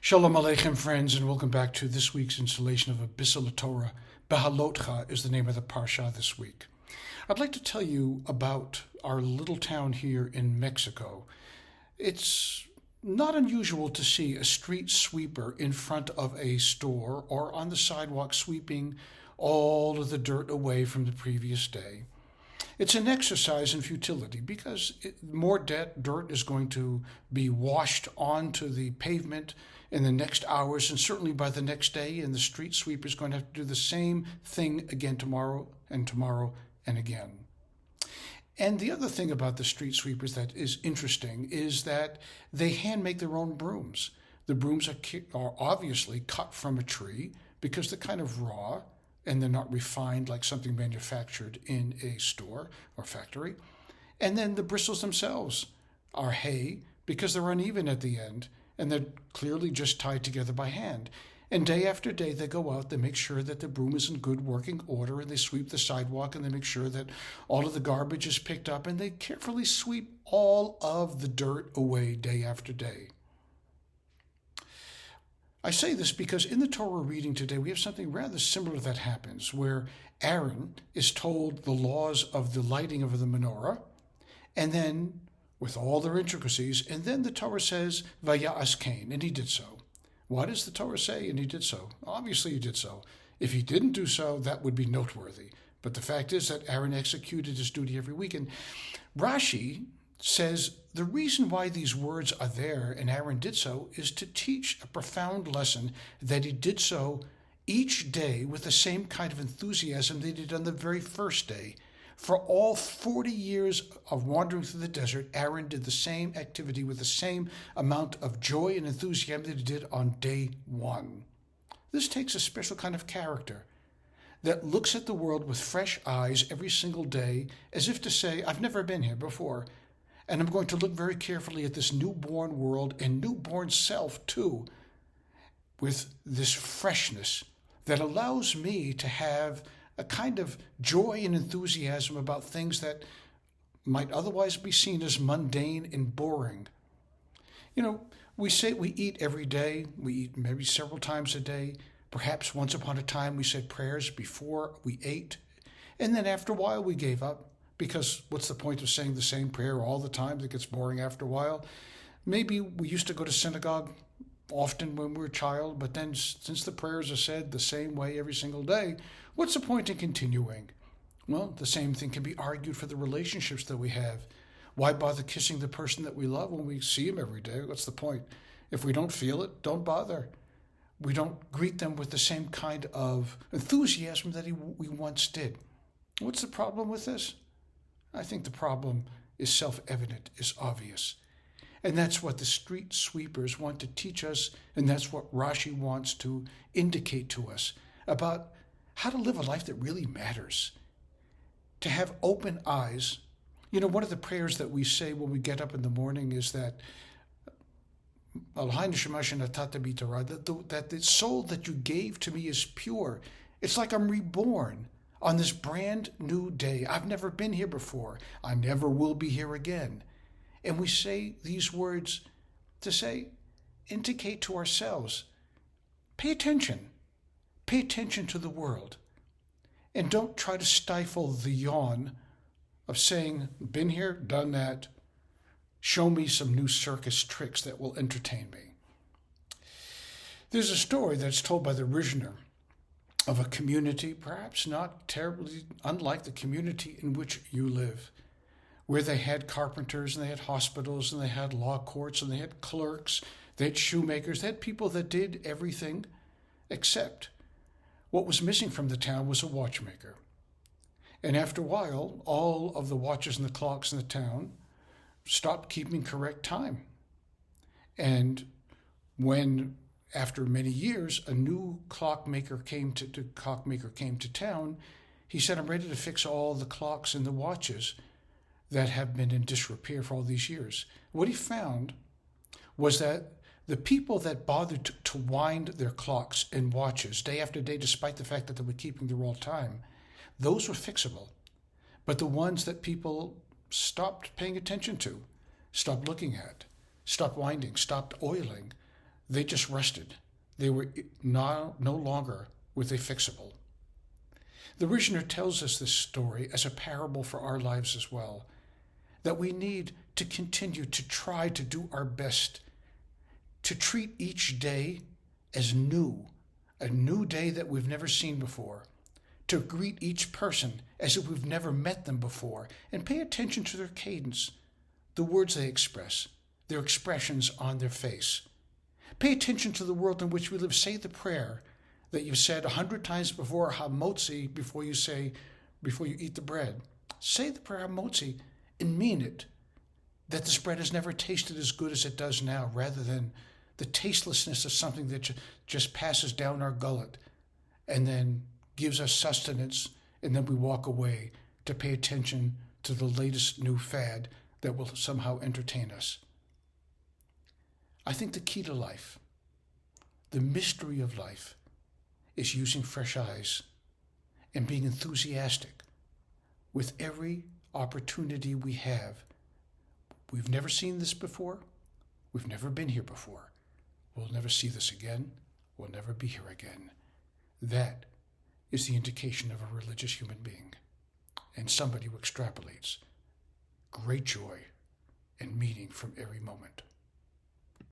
Shalom Aleichem, friends, and welcome back to this week's installation of Abyssal Torah. Behalotcha is the name of the parsha this week. I'd like to tell you about our little town here in Mexico. It's not unusual to see a street sweeper in front of a store or on the sidewalk sweeping all of the dirt away from the previous day. It's an exercise in futility because more dirt is going to be washed onto the pavement in the next hours and certainly by the next day, and the street sweeper is going to have to do the same thing again tomorrow and again. And the other thing about the street sweepers that is interesting is that they hand make their own brooms. The brooms are obviously cut from a tree because they're kind of raw and they're not refined like something manufactured in a store or factory. And then the bristles themselves are hay because they're uneven at the end and they're clearly just tied together by hand. And day after day they go out, they make sure that the broom is in good working order, and they sweep the sidewalk and they make sure that all of the garbage is picked up, and they carefully sweep all of the dirt away day after day. I say this because in the Torah reading today, we have something rather similar that happens, where Aaron is told the laws of the lighting of the menorah, and then with all their intricacies, and then the Torah says, Vaya'as Cain, and he did so. Why does the Torah say, and he did so? Obviously he did so. If he didn't do so, that would be noteworthy. But the fact is that Aaron executed his duty every week. And Rashi says the reason why these words are there, and Aaron did so, is to teach a profound lesson that he did so each day with the same kind of enthusiasm that he did on the very first day. For all 40 years of wandering through the desert, Aaron did the same activity with the same amount of joy and enthusiasm that he did on day one. This takes a special kind of character that looks at the world with fresh eyes every single day, as if to say, I've never been here before, and I'm going to look very carefully at this newborn world and newborn self too, with this freshness that allows me to have a kind of joy and enthusiasm about things that might otherwise be seen as mundane and boring. You know, we say we eat every day, we eat maybe several times a day. Perhaps once upon a time we said prayers before we ate, and then after a while we gave up, because what's the point of saying the same prayer all the time? That gets boring after a while. Maybe we used to go to synagogue often when we were a child, but then since the prayers are said the same way every single day, what's the point in continuing? Well, the same thing can be argued for the relationships that we have. Why bother kissing the person that we love when we see him every day? What's the point? If we don't feel it, don't bother. We don't greet them with the same kind of enthusiasm that we once did. What's the problem with this? I think the problem is self-evident, is obvious. And that's what the street sweepers want to teach us, and that's what Rashi wants to indicate to us about how to live a life that really matters. To have open eyes. You know, one of the prayers that we say when we get up in the morning is that that the soul that you gave to me is pure. It's like I'm reborn on this brand new day. I've never been here before. I never will be here again. And we say these words to indicate to ourselves, pay attention to the world, and don't try to stifle the yawn of saying, been here, done that, show me some new circus tricks that will entertain me. There's a story that's told by the Rishner of a community, perhaps not terribly unlike the community in which you live, where they had carpenters and they had hospitals and they had law courts and they had clerks, they had shoemakers, they had people that did everything except what was missing from the town was a watchmaker. And after a while, all of the watches and the clocks in the town stopped keeping correct time. And when, after many years, a new clockmaker came to town, he said, I'm ready to fix all the clocks and the watches that have been in disrepair for all these years. What he found was that the people that bothered to wind their clocks and watches day after day, despite the fact that they were keeping the raw time, those were fixable. But the ones that people stopped paying attention to, stopped looking at, stopped winding, stopped oiling, They just rested. They were no longer were they fixable. The Rishner tells us this story as a parable for our lives as well, that we need to continue to try to do our best, to treat each day as new, a new day that we've never seen before, to greet each person as if we've never met them before, and pay attention to their cadence, the words they express, their expressions on their face. Pay attention to the world in which we live. Say the prayer that you've said 100 times before, Hamotzi, before you eat the bread. Say the prayer Hamotzi and mean it, that this bread has never tasted as good as it does now, rather than the tastelessness of something that just passes down our gullet and then gives us sustenance, and then we walk away to pay attention to the latest new fad that will somehow entertain us. I think the key to life, the mystery of life, is using fresh eyes and being enthusiastic with every opportunity we have. We've never seen this before. We've never been here before. We'll never see this again. We'll never be here again. That is the indication of a religious human being and somebody who extrapolates great joy and meaning from every moment.